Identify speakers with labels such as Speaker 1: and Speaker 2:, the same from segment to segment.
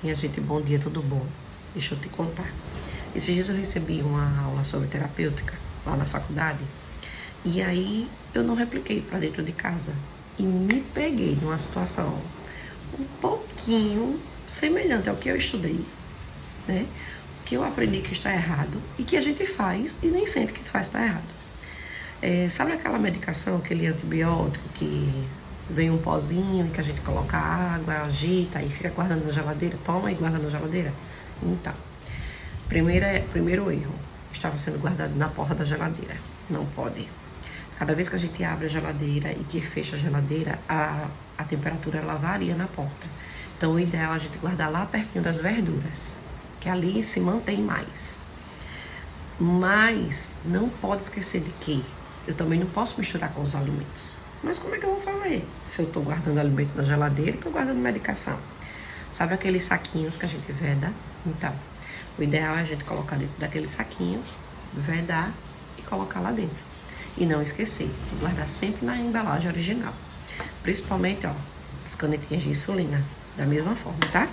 Speaker 1: Minha gente, bom dia, tudo bom? Deixa eu te contar. Esses dias eu recebi uma aula sobre terapêutica lá na faculdade e aí eu não repliquei para dentro de casa e me peguei numa situação um pouquinho semelhante ao que eu estudei, né? O que eu aprendi que está errado e que a gente faz e nem sente que faz está errado. Sabe aquela medicação, aquele antibiótico que vem um pozinho e que a gente coloca água, agita e fica guardando na geladeira? Toma e guarda na geladeira? Então, primeiro erro, estava sendo guardado na porta da geladeira. Não pode. Cada vez que a gente abre a geladeira e que fecha a geladeira, a temperatura ela varia na porta. Então, o ideal é a gente guardar lá pertinho das verduras, que ali se mantém mais. Mas não pode esquecer de que eu também não posso misturar com os alimentos. Mas como é que eu vou fazer? Se eu estou guardando alimento na geladeira e estou guardando medicação. Sabe aqueles saquinhos que a gente veda? Então, o ideal é a gente colocar dentro daqueles saquinhos, vedar e colocar lá dentro. E não esquecer, guardar sempre na embalagem original. Principalmente, ó, as canetinhas de insulina, da mesma forma, tá?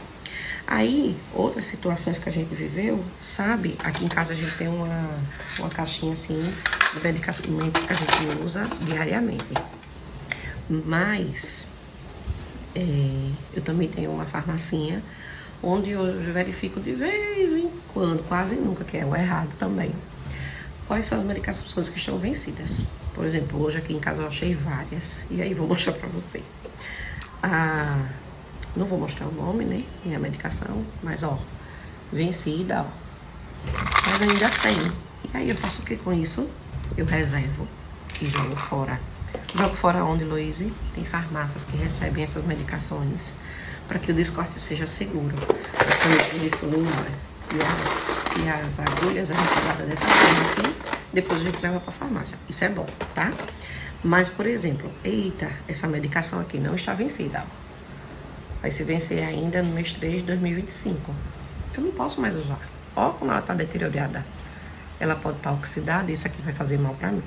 Speaker 1: Aí, outras situações que a gente viveu, sabe? Aqui em casa a gente tem uma caixinha assim de medicamentos que a gente usa diariamente. Mas eu também tenho uma farmacinha onde eu verifico de vez em quando, quase nunca, que é o errado também, quais são as medicações que estão vencidas. Por exemplo, hoje aqui em casa eu achei várias, e aí vou mostrar pra você. Não vou mostrar o nome, né, minha medicação, mas ó, vencida, ó, mas ainda tem. E aí eu faço o que com isso? Eu reservo e jogo fora. Jogo fora onde, Luíse? Tem farmácias que recebem essas medicações para que o descarte seja seguro. As canetinhas de insulina e as agulhas a gente guarda dessa forma aqui, depois a gente leva para a farmácia. Isso é bom, tá? Mas, por exemplo, eita, essa medicação aqui não está vencida. Vai se vencer ainda no mês 3 de 2025. Eu não posso mais usar. Ó como ela está deteriorada. Ela pode estar oxidada e isso aqui vai fazer mal para mim.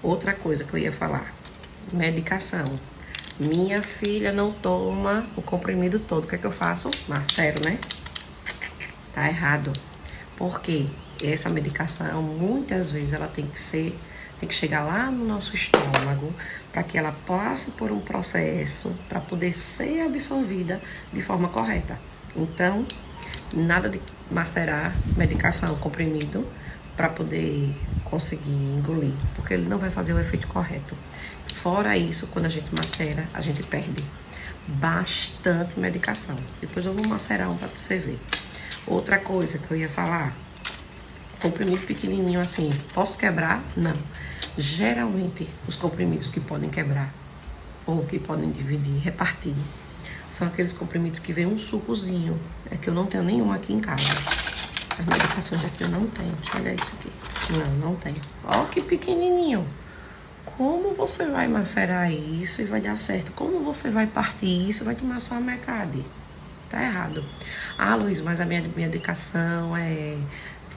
Speaker 1: Outra coisa que eu ia falar, medicação. Minha filha não toma o comprimido todo. O que é que eu faço? Macero, né? Tá errado. Porque essa medicação, muitas vezes, ela tem que chegar lá no nosso estômago para que ela passe por um processo para poder ser absorvida de forma correta. Então, nada de macerar medicação, comprimido, para poder conseguir engolir, porque ele não vai fazer o efeito correto. Fora isso, quando a gente macera, a gente perde bastante medicação. Depois eu vou macerar um para você ver. Outra coisa que eu ia falar, comprimido pequenininho assim, posso quebrar? Não. Geralmente, os comprimidos que podem quebrar ou que podem dividir, repartir, são aqueles comprimidos que vem um sucozinho. É que eu não tenho nenhum aqui em casa. As medicações aqui eu não tenho. Deixa eu olhar isso aqui. Não tenho. Ó que pequenininho. Como você vai macerar isso e vai dar certo? Como você vai partir isso e vai tomar só a metade? Tá errado. Ah, Luiz, mas a minha medicação é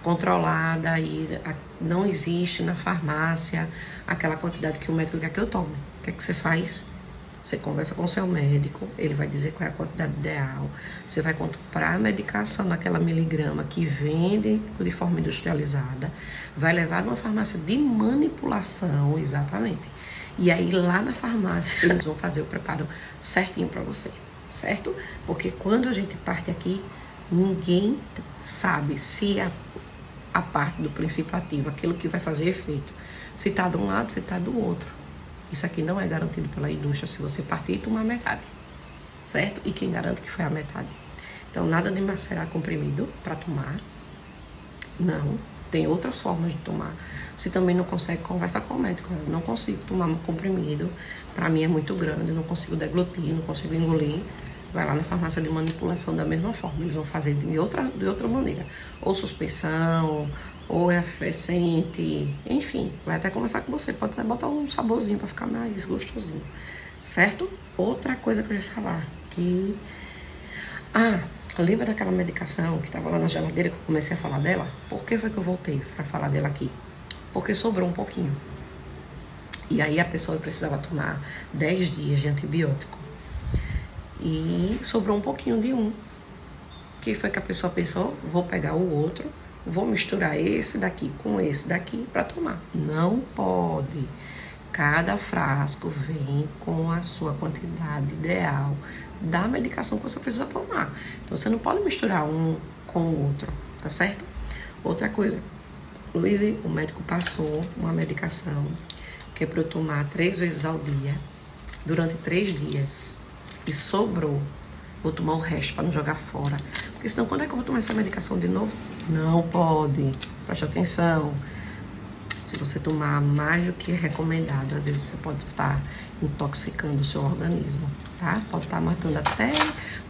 Speaker 1: controlada e não existe na farmácia aquela quantidade que o médico quer que eu tome. O que é que você faz? Você conversa com o seu médico, ele vai dizer qual é a quantidade ideal. Você vai comprar a medicação naquela miligrama que vende de forma industrializada, vai levar numa farmácia de manipulação, exatamente. E aí lá na farmácia eles vão fazer o preparo certinho para você, certo? Porque quando a gente parte aqui, ninguém sabe se a parte do princípio ativo, aquilo que vai fazer efeito, se está de um lado, se está do outro. Isso aqui não é garantido pela indústria se você partir e tomar metade, certo? E quem garante que foi a metade? Então, nada de macerar comprimido para tomar. Não, tem outras formas de tomar. Se também não consegue, conversa com o médico. Eu não consigo tomar um comprimido, para mim é muito grande, não consigo deglutir, não consigo engolir. Vai lá na farmácia de manipulação da mesma forma. Eles vão fazer de outra maneira. Ou suspensão, ou é efervescente, enfim, vai até conversar com você, pode até botar um saborzinho para ficar mais gostosinho, certo? Outra coisa que eu ia falar, que... lembra daquela medicação que estava lá na geladeira que eu comecei a falar dela? Por que foi que eu voltei para falar dela aqui? Porque sobrou um pouquinho. E aí a pessoa precisava tomar 10 dias de antibiótico. E sobrou um pouquinho de um. que foi que a pessoa pensou? Vou pegar o outro, vou misturar esse daqui com esse daqui para tomar. Não pode. Cada frasco vem com a sua quantidade ideal da medicação que você precisa tomar. Então, você não pode misturar um com o outro, tá certo? Outra coisa, Luiz, o médico passou uma medicação que é para eu tomar 3 vezes ao dia, durante 3 dias. E sobrou. Vou tomar o resto para não jogar fora. Porque senão, quando é que eu vou tomar essa medicação de novo? Não pode. Preste atenção. Se você tomar mais do que é recomendado, às vezes você pode estar intoxicando o seu organismo, tá? Pode estar matando até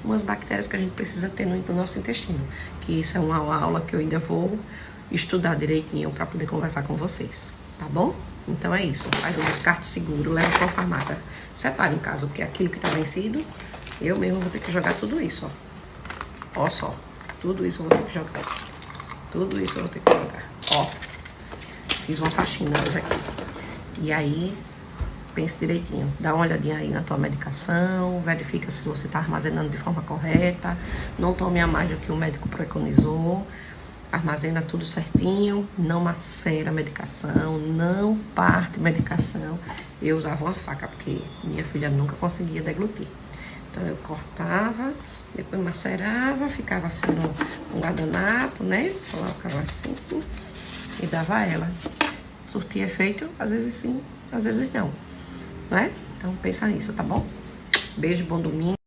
Speaker 1: umas bactérias que a gente precisa ter no nosso intestino. Que isso é uma aula que eu ainda vou estudar direitinho para poder conversar com vocês, tá bom? Então é isso. Faz um descarte seguro, leva para a farmácia. Separe em casa, porque aquilo que tá vencido, eu mesmo vou ter que jogar tudo isso, ó. Ó só. Tudo isso eu vou ter que jogar. Tudo isso eu vou ter que jogar. Ó. Fiz uma faxina hoje aqui. E aí, pense direitinho. Dá uma olhadinha aí na tua medicação. Verifica se você está armazenando de forma correta. Não tome a mais do que o médico preconizou. Armazena tudo certinho. Não macera a medicação. Não parte medicação. Eu usava uma faca, porque minha filha nunca conseguia deglutir. Então eu cortava, depois macerava, ficava assim no guardanapo, né? Colocava assim e dava a ela. Surtia efeito, às vezes sim, às vezes não. Não é? Então pensa nisso, tá bom? Beijo, bom domingo.